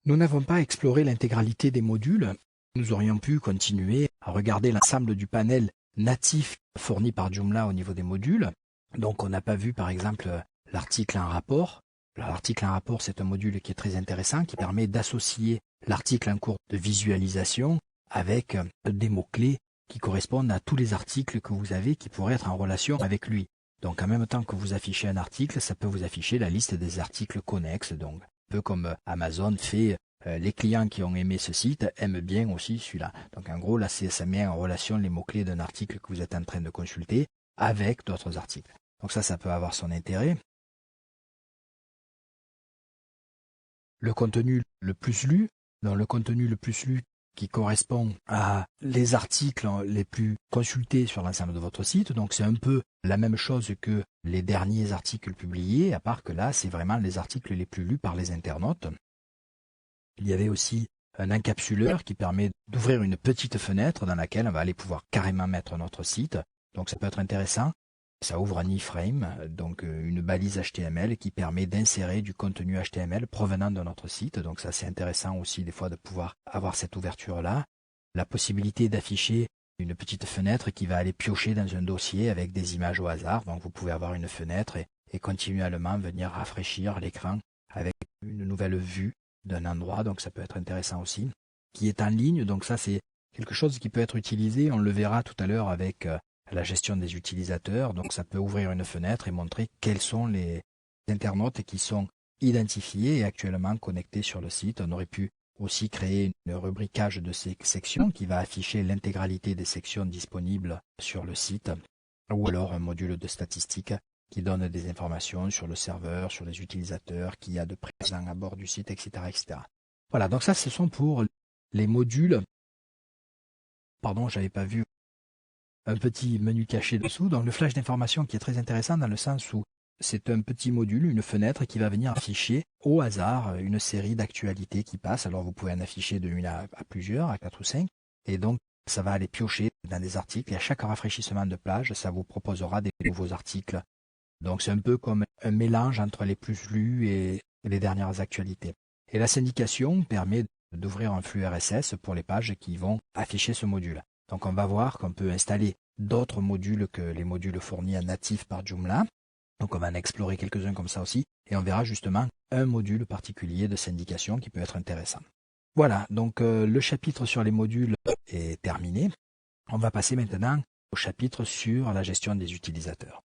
Nous n'avons pas exploré l'intégralité des modules. Nous aurions pu continuer à regarder l'ensemble du panel natif fourni par Joomla au niveau des modules. Donc on n'a pas vu par exemple l'article en rapport. L'article en rapport, c'est un module qui est très intéressant, qui permet d'associer l'article en cours de visualisation avec des mots-clés qui correspondent à tous les articles que vous avez qui pourraient être en relation avec lui. Donc en même temps que vous affichez un article, ça peut vous afficher la liste des articles connexes. Donc un peu comme Amazon fait, les clients qui ont aimé ce site aiment bien aussi celui-là. Donc en gros, là, ça met en relation les mots-clés d'un article que vous êtes en train de consulter avec d'autres articles. Donc ça peut avoir son intérêt. Le contenu le plus lu, dans le contenu le plus lu qui correspond à les articles les plus consultés sur l'ensemble de votre site. Donc c'est un peu la même chose que les derniers articles publiés, à part que là, c'est vraiment les articles les plus lus par les internautes. Il y avait aussi un encapsuleur qui permet d'ouvrir une petite fenêtre dans laquelle on va aller pouvoir carrément mettre notre site. Donc ça peut être intéressant. Ça ouvre un iframe, donc une balise HTML qui permet d'insérer du contenu HTML provenant de notre site. Donc ça c'est intéressant aussi des fois de pouvoir avoir cette ouverture-là. La possibilité d'afficher une petite fenêtre qui va aller piocher dans un dossier avec des images au hasard. Donc vous pouvez avoir une fenêtre et continuellement venir rafraîchir l'écran avec une nouvelle vue d'un endroit. Donc ça peut être intéressant aussi. Qui est en ligne, donc ça c'est quelque chose qui peut être utilisé. On le verra tout à l'heure avec la gestion des utilisateurs, donc ça peut ouvrir une fenêtre et montrer quels sont les internautes qui sont identifiés et actuellement connectés sur le site. On aurait pu aussi créer un rubricage de ces sections qui va afficher l'intégralité des sections disponibles sur le site, ou alors un module de statistiques qui donne des informations sur le serveur, sur les utilisateurs, qui y a de présents à bord du site, etc., etc. Voilà, donc ça ce sont pour les modules. Pardon, j'avais pas vu un petit menu caché dessous, donc le flash d'information qui est très intéressant dans le sens où c'est un petit module, une fenêtre qui va venir afficher au hasard une série d'actualités qui passent. Alors vous pouvez en afficher de une à plusieurs, à 4 ou 5, et donc ça va aller piocher dans des articles et à chaque rafraîchissement de page, ça vous proposera des nouveaux articles. Donc c'est un peu comme un mélange entre les plus lus et les dernières actualités. Et la syndication permet d'ouvrir un flux RSS pour les pages qui vont afficher ce module. Donc on va voir qu'on peut installer d'autres modules que les modules fournis en natif par Joomla. Donc on va en explorer quelques-uns comme ça aussi. Et on verra justement un module particulier de syndication qui peut être intéressant. Voilà, donc le chapitre sur les modules est terminé. On va passer maintenant au chapitre sur la gestion des utilisateurs.